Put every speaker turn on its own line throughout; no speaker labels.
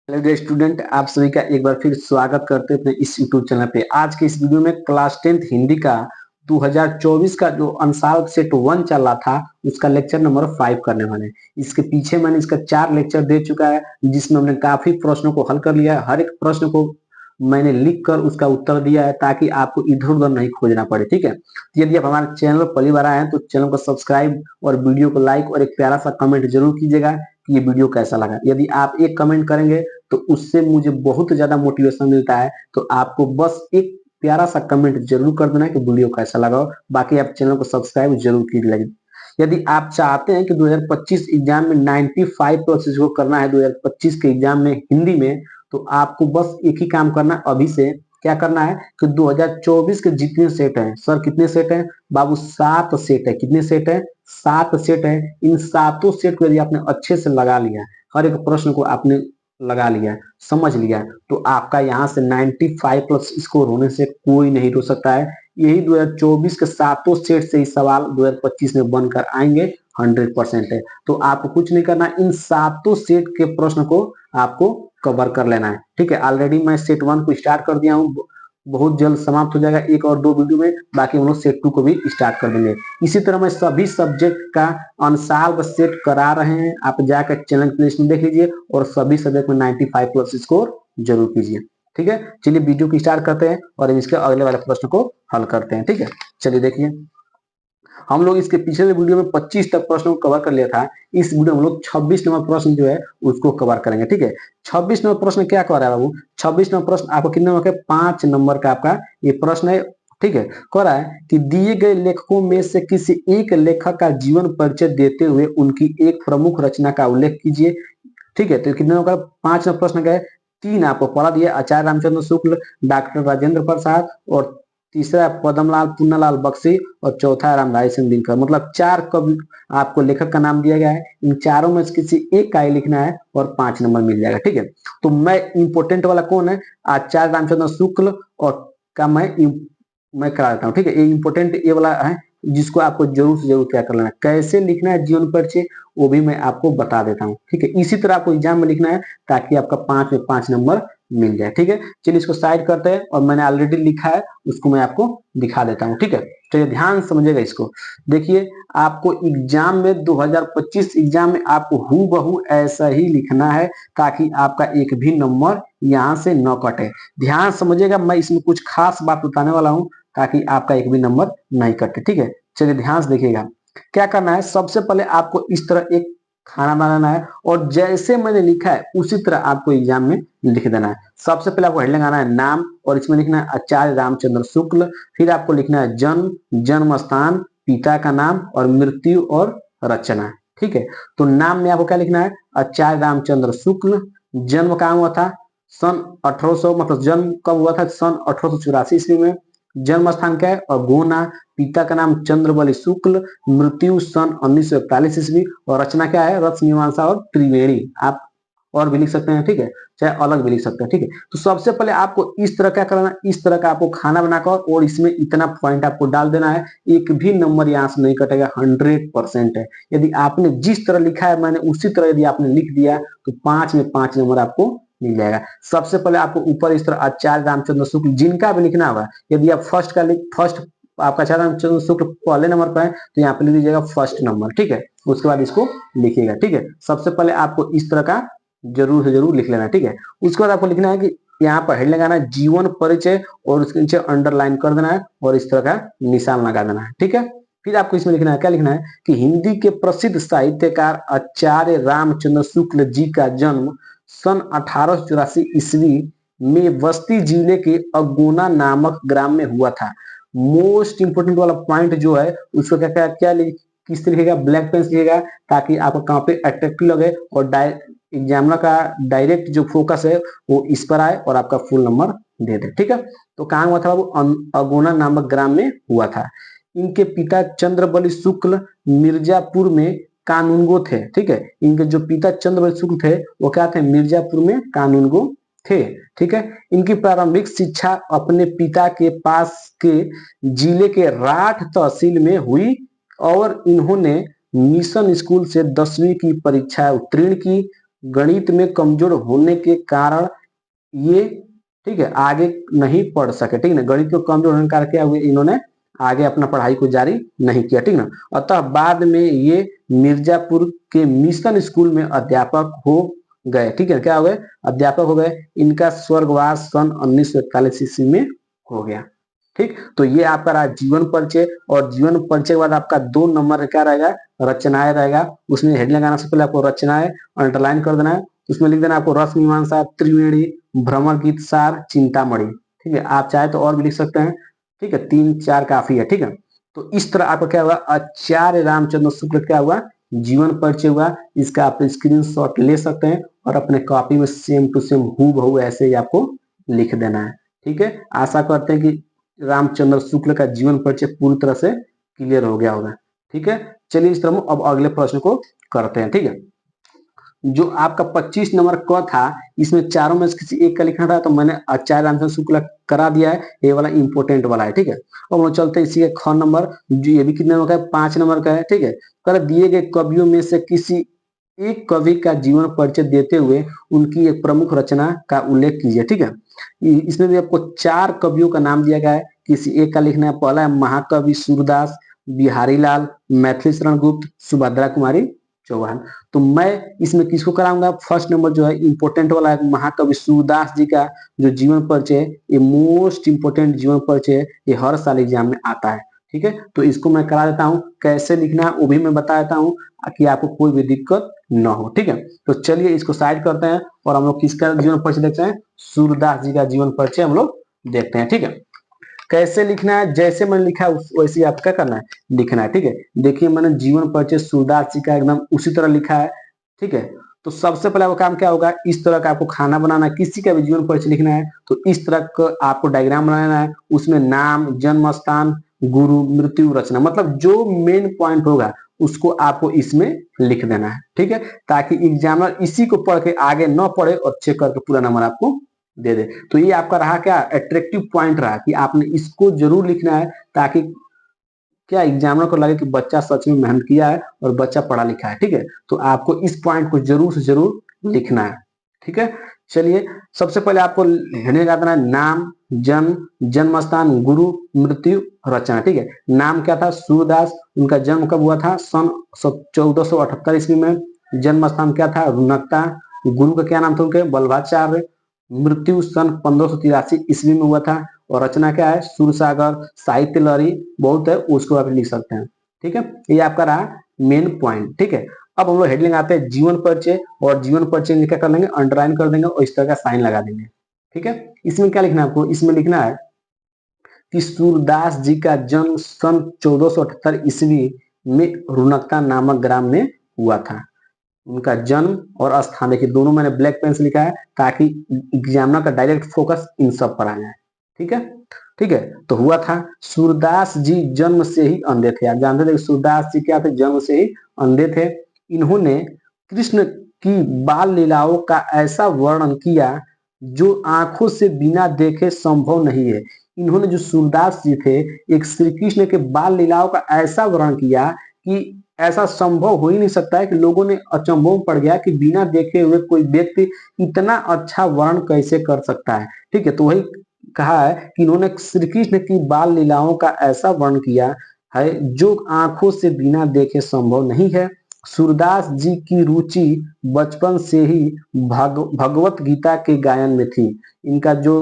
Hello dear student, आप सभी का एक बार फिर स्वागत करते हैं अपने इस यूट्यूब चैनल पे। आज के इस वीडियो में क्लास 10th हिंदी का 2024 का जो अंशाल सेट 1 चल रहा था उसका लेक्चर नंबर 5 करने वाले हैं। इसके पीछे मैंने इसका 4 लेक्चर दे चुका है जिसमें हमने काफी प्रश्नों को हल कर लिया है। हर एक प्रश्न को मैंने लिख कर उसका उत्तर दिया है ताकि आपको इधर उधर नहीं खोजना पड़े। ठीक है, तो यदि आप हमारे चैनल पर पहली बार आए हैं तो चैनल को सब्सक्राइब और वीडियो को लाइक और एक प्यारा सा कमेंट जरूर कीजिएगा कि ये वीडियो कैसा लगा। यदि आप एक कमेंट करेंगे तो उससे मुझे बहुत ज्यादा मोटिवेशन मिलता है। तो आपको बस एक प्यारा सा कमेंट जरूर कर देना है कि वीडियो कैसा लगा। बाकी आप चैनल को सब्सक्राइब जरूर कीजिएगा। यदि आप चाहते हैं कि 2025 एग्जाम में 95 प्लस को करना है 2025 के एग्जाम में हिंदी में, तो आपको बस एक ही काम करना है अभी से। क्या करना है कि 2024 के जितने सेट हैं, सर कितने सेट हैं बाबू? 7 सेट है। कितने सेट है? 7 सेट है। इन सातों सेट को यदि आपने अच्छे से लगा लिया, हर एक प्रश्न को आपने लगा लिया, समझ लिया, तो आपका यहाँ से 95 प्लस स्कोर होने से कोई नहीं रोक सकता है। यही 2024 के सातों सेट से ही सवाल 2025 में बनकर आएंगे। 100% है। तो आपको कुछ नहीं करना, इन सातों सेट के प्रश्न को आपको कवर कर लेना है। ठीक है, ऑलरेडी मैं सेट 1 को स्टार्ट कर दिया हूँ, बहुत जल्द समाप्त हो जाएगा, एक और दो वीडियो में। बाकी हम लोग सेट 2 को भी स्टार्ट कर देंगे। इसी तरह मैं सभी सब्जेक्ट का अनसॉल्व सेट करा रहे हैं, आप जाकर चैनल प्लेलिस्ट में देख लीजिए और सभी सब्जेक्ट में 95 प्लस स्कोर जरूर कीजिए। ठीक है, चलिए वीडियो को स्टार्ट करते हैं और इसके अगले वाले प्रश्न को हल करते हैं। ठीक है, चलिए देखिए, हम लोग इसके पिछले वीडियो में 25 तक प्रश्न को कवर कर लिया था। इस वीडियो में हम लोग 26 नंबर प्रश्न जो है उसको कवर करेंगे। ठीक है, 26 नंबर प्रश्न क्या कह रहा है बाबू? 26 नंबर प्रश्न आपको कितने नंबर का? 5 नंबर का आपका ये प्रश्न है। ठीक है, कह रहा है कि दिए गए लेखकों में से किसी एक लेखक का जीवन परिचय देते हुए उनकी एक प्रमुख रचना का उल्लेख कीजिए। ठीक है, तो कितने नंबर का? 5 नंबर प्रश्न का है। 3 आपको पढ़ा दिया, आचार्य रामचंद्र शुक्ल, डॉक्टर राजेंद्र प्रसाद, और तीसरा पद्मलाल पुन्नालाल बख्शी, और चौथा रामधारी सिंह दिनकर। मतलब 4 कवि आपको लेखक का नाम दिया गया है। इन चारों में से किसी एक का ही लिखना है और 5 नंबर मिल जाएगा। ठीक है, तो मैं इंपोर्टेंट वाला कौन है? आचार्य रामचंद्र शुक्ल और का मैं करा देता हूँ। ठीक है, ये इंपोर्टेंट ये वाला है जिसको आपको जरूर से जरूर क्या कर लेना है। कैसे लिखना है जीवन परिचय वो भी मैं आपको बता देता हूँ। ठीक है, इसी तरह आपको एग्जाम में लिखना है ताकि आपका 5 में 5 नंबर मिल जाए। ठीक है, चलिए इसको साइड करते हैं और मैंने ऑलरेडी लिखा है उसको मैं आपको दिखा देता हूँ। ठीक है, चलिए ध्यान समझिएगा इसको। देखिए, आपको एग्जाम में 2025 एग्जाम में आपको हूबहू ऐसा ही लिखना है ताकि आपका एक भी नंबर यहाँ से न कटे। ध्यान समझिएगा, मैं इसमें कुछ खास बात बताने वाला हूँ ताकि आपका एक भी नंबर नहीं कटे। ठीक है, चलिए ध्यान से देखिएगा। क्या करना है, सबसे पहले आपको इस तरह एक खाना बनाना है और जैसे मैंने लिखा है उसी तरह आपको एग्जाम में लिख देना है। सबसे पहले आपको हेडलाइन आना है नाम, और इसमें लिखना है आचार्य रामचंद्र शुक्ल। फिर आपको लिखना है जन्म, जन्म स्थान, पिता का नाम और मृत्यु और रचना। ठीक है, तो नाम में आपको क्या लिखना है? आचार्य रामचंद्र शुक्ल। जन्म कहाँ हुआ था? सन 1800, मतलब जन्म कब हुआ था? सन 1884 ईस्वी में। जन्म स्थान क्या है? अगोना। पिता का नाम चंद्रबली शुक्ल। मृत्यु सन 1941 ईस्वी। और रचना क्या है? रथ मीमांसा और त्रिवेणी। आप और भी लिख सकते हैं, ठीक है, चाहे अलग भी लिख सकते हैं। ठीक है, तो सबसे पहले आपको इस तरह क्या करना है, इस तरह का आपको खाना बनाकर और इसमें इतना पॉइंट आपको डाल देना है। एक भी नंबर यहाँ से नहीं कटेगा, 100% है। यदि आपने जिस तरह लिखा है मैंने उसी तरह यदि आपने लिख दिया तो 5 में 5 नंबर आपको मिल जाएगा। सबसे पहले आपको ऊपर इस तरह आचार्य रामचंद्र शुक्ल जिनका भी लिखना होगा, यदि आप फर्स्ट आपका आचार्य रामचंद्र शुक्ल पहले नंबर पर है तो यहाँ पे लिख दीजिएगा फर्स्ट नंबर। ठीक है, उसके बाद इसको लिखिएगा। ठीक है, सबसे पहले आपको इस तरह का जरूर से जरूर लिख लेना। ठीक है, उसके बाद आपको लिखना है कि यहाँ पर हेड लगाना है जीवन परिचय और उसके नीचे अंडरलाइन कर देना है और इस तरह का निशान लगा देना है। ठीक है, फिर आपको इसमें लिखना है, क्या लिखना है कि हिंदी के प्रसिद्ध साहित्यकार आचार्य रामचंद्र शुक्ल जी का जन्म सन 1884 ईस्वी में बस्ती जिले के अगोना नामक ग्राम में हुआ था। मोस्ट इंपोर्टेंट वाला पॉइंट जो है उसको क्या क्या क्या किस तरह लिखेगा? ब्लैक पेन से लिखेगा ताकि आपको कहाँ पे अट्रैक्टिव लगे और एग्जामिनर का डायरेक्ट जो फोकस है वो इस पर आए और आपका फुल नंबर दे दे। ठीक है, तो कहाँ हुआ था वो? अगोना नामक ग्राम में हुआ था। इनके पिता चंद्रबली शुक्ल मिर्जापुर में कानूनगो थे। ठीक है, इनके जो पिता चंद्रबली शुक्ल थे वो क्या थे? मिर्जापुर में कानूनगो थे। ठीक है, इनकी प्रारंभिक शिक्षा अपने पिता के पास के जिले के राठ तहसील में हुई और इन्होंने मिशन स्कूल से 10वीं की परीक्षा उत्तीर्ण की। गणित में कमजोर होने के कारण ये, ठीक है, आगे नहीं पढ़ सके, ठीक है ना, गणित को कमजोर होने के कारण क्या हुए, इन्होंने आगे अपना पढ़ाई को जारी नहीं किया, ठीक ना। अतः बाद में ये मिर्जापुर के मिशन स्कूल में अध्यापक हो गए, ठीक है, क्या हो गए, अध्यापक हो गए। इनका स्वर्गवास सन 1941 ईस्वी में हो गया। ठीक, तो ये आपका रहा जीवन परिचय। और जीवन परिचय के बाद आपका 2 नंबर क्या रहेगा, रचनाएं रहेगा। उसमें हेड लगाना से पहले आपको रचनाएं अंडरलाइन कर देना है। उसमें लिख देना आपको रस मीमांसा, त्रिवेणी, भ्रमर गीत सार, चिंतामणि। ठीक है, आप चाहे तो और भी लिख सकते हैं। ठीक है, 3-4 काफी है। ठीक है, तो इस तरह आपका क्या हुआ, आचार्य रामचंद्र शुक्ल क्या हुआ, जीवन परिचय हुआ। इसका आप स्क्रीनशॉट ले सकते हैं और अपने कॉपी में सेम टू सेम हूबहू ऐसे ही आपको लिख देना है। ठीक है, आशा करते हैं कि रामचंद्र शुक्ल का जीवन परिचय पूरी तरह से क्लियर हो गया होगा। ठीक है, चलिए इस तरह अब अगले प्रश्न को करते हैं। ठीक है, जो आपका 25 नंबर क था, इसमें चारों में से किसी एक का लिखना था, तो मैंने आचार्य रामचंद्र शुक्ल करा दिया है। ये वाला इंपोर्टेंट वाला है। ठीक है, अब हम चलते हैं इसी के ख नंबर, जो ये भी कितने नंबर का है, 5 नंबर का है। ठीक है, कर दिए गए कवियों में से किसी एक कवि का जीवन परिचय देते हुए उनकी एक प्रमुख रचना का उल्लेख कीजिए। ठीक है, इसमें भी आपको 4 कवियों का नाम दिया गया है, किसी एक का लिखना है। पहला है महाकवि सूरदास, बिहारी लाल, मैथिली शरण गुप्त, सुभद्रा कुमारी चौहान। तो मैं इसमें किसको कराऊंगा, फर्स्ट नंबर जो है इंपोर्टेंट वाला है, महाकवि सूरदास जी का जो जीवन परिचय, ये मोस्ट इंपोर्टेंट जीवन परिचय, ये हर साल एग्जाम में आता है। ठीक है, तो इसको मैं करा देता हूँ, कैसे लिखना है वो भी मैं बता देता हूँ कि आपको कोई भी दिक्कत न हो। ठीक है, तो चलिए इसको साइड करते हैं और हम लोग किसका जीवन परिचय देखते हैं, सूरदास जी का जीवन परिचय हम लोग देखते हैं। ठीक है, कैसे लिखना है, जैसे मैंने लिखा है वैसे आप क्या करना है, लिखना है। ठीक है, देखिए मैंने जीवन परिचय सूरदास जी का एकदम उसी तरह लिखा है। ठीक है, तो सबसे पहले वो काम क्या होगा, इस तरह का आपको खाना बनाना है। किसी का भी जीवन परिचय लिखना है तो इस तरह का आपको डायग्राम बनाना है। उसमें नाम, जन्म स्थान, गुरु, मृत्यु, रचना, मतलब जो मेन पॉइंट होगा उसको आपको इसमें लिख देना है। ठीक है, ताकि एग्जामिनर इसी को पढ़ के आगे न पढ़े और चेक करके पूरा नंबर आपको दे दे। तो ये आपका रहा क्या, अट्रैक्टिव पॉइंट रहा कि आपने इसको जरूर लिखना है, ताकि क्या एग्जामिनर को लगे कि बच्चा सच में मेहनत किया है और बच्चा पढ़ा लिखा है। ठीक है, तो आपको इस पॉइंट को जरूर से जरूर लिखना है। ठीक है, चलिए सबसे पहले आपको लिखने का देना है नाम, जन्म, जन्म स्थान, गुरु, मृत्यु, रचना। ठीक है, नाम क्या था, सूरदास। उनका जन्म कब हुआ था, सन 1478 ईस्वी में। जन्म स्थान क्या था, रुनकता। गुरु का क्या नाम था उनके, वल्लभाचार्य। मृत्यु सन 1583 ईस्वी में हुआ था। और रचना क्या है, सूरसागर, साहित्य लहरी बहुत है, उसको आप लिख सकते हैं। ठीक है, ये आपका रहा मेन पॉइंट। ठीक है, अब हम लोग हेडलाइन आते हैं जीवन परिचय, और जीवन परिचय क्या कर लेंगे, अंडरलाइन कर देंगे और इस तरह का साइन लगा देंगे। ठीक है, इसमें क्या लिखना है आपको, इसमें लिखना है कि सूरदास जी का जन्म सन 1478 ईस्वी में रुनकता नामक ग्राम में हुआ था। उनका जन्म और स्थान देखिए, दोनों मैंने ब्लैक पेन से लिखा है ताकि एग्जामिनर का डायरेक्ट फोकस इन सब पर आ जाए। ठीक है, ठीक है, तो हुआ था। सूरदास जी जन्म से ही अंधे थे। आप जानते थे सूरदास जी क्या थे, जन्म से ही अंधे थे। इन्होंने कृष्ण की बाल लीलाओं का ऐसा वर्णन किया जो आंखों से बिना देखे संभव नहीं है। इन्होंने जो सूरदास जी थे, एक श्री कृष्ण के बाल लीलाओं का ऐसा वर्णन किया कि ऐसा संभव हो ही नहीं सकता है, कि लोगों ने अचंभव में पड़ गया कि बिना देखे हुए कोई व्यक्ति इतना अच्छा वर्णन कैसे कर सकता है। ठीक है, तो वही कहा है कि इन्होंने श्री कृष्ण की बाल लीलाओं का ऐसा वर्णन किया है जो आंखों से बिना देखे संभव नहीं है। सूरदास जी की रुचि बचपन से ही भगवत गीता के गायन में थी। इनका जो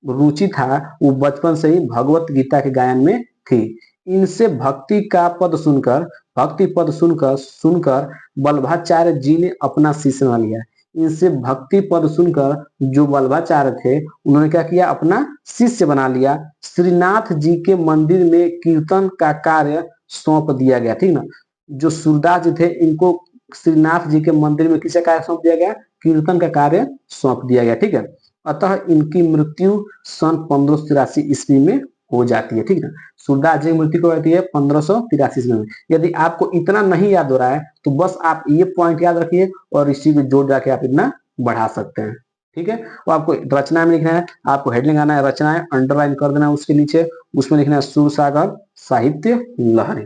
रुचि था वो बचपन से ही भगवत गीता के गायन में थी। इनसे भक्ति पद सुनकर सुनकर वल्लभाचार्य जी ने अपना शिष्य बना लिया। इनसे भक्ति पद सुनकर जो वल्लभाचार्य थे उन्होंने क्या किया, अपना शिष्य बना लिया। श्रीनाथ जी के मंदिर में कीर्तन का कार्य सौंप दिया गया। ठीक ना, जो सूरदास जी थे इनको श्रीनाथ जी के मंदिर में किसे कार्य सौंप दिया गया, कीर्तन का कार्य सौंप दिया गया। ठीक है, अतः इनकी मृत्यु सन 1583 ईस्वी में हो जाती है। ठीक है, सूरदास जी की मृत्यु कब होती है, 1583 ईस्वी में। यदि आपको इतना नहीं याद हो रहा है तो बस आप ये पॉइंट याद रखिए और इसी को जोड़ जाके आप इतना बढ़ा सकते हैं। ठीक है, वो आपको रचना में लिखना है, आपको हेडलाइन आना है रचनाएं, अंडरलाइन कर देना है उसके नीचे। उसमें लिखना है सूरसागर साहित्य लहरी।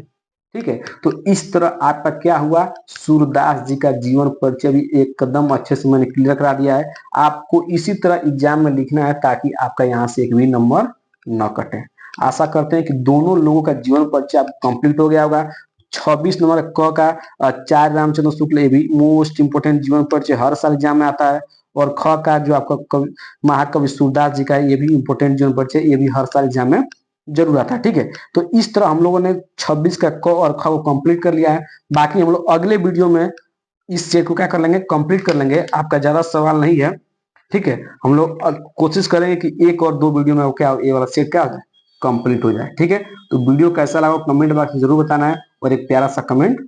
ठीक है। तो इस तरह आपका क्या हुआ, सूरदास जी का जीवन परिचय भी एकदम अच्छे से मैंने क्लियर करा दिया है। आपको इसी तरह एग्जाम में लिखना है ताकि आपका यहाँ से एक भी नंबर न कटे। आशा करते हैं कि दोनों लोगों का जीवन परिचय आप कंप्लीट हो गया होगा। 26 नंबर क का चार रामचंद्र शुक्ल, ये भी मोस्ट इंपोर्टेंट जीवन परिचय हर साल एग्जाम में आता है। और ख का जो आपका महाकवि सूरदास जी का है, ये भी इंपोर्टेंट जीवन परिचय, ये भी हर साल एग्जाम में जरूर आता है। ठीक है, तो इस तरह हम लोगों ने 26 का क और ख को कंप्लीट कर लिया है। बाकी हम लोग अगले वीडियो में इस सेट को क्या कर लेंगे, कंप्लीट कर लेंगे। आपका ज्यादा सवाल नहीं है, ठीक है। हम लोग कोशिश करेंगे कि एक और दो वीडियो में क्या ये वाला सेट क्या हो जाए, कंप्लीट हो जाए। ठीक है, तो वीडियो कैसा लगा कमेंट बॉक्स में जरूर बताना है और एक प्यारा सा कमेंट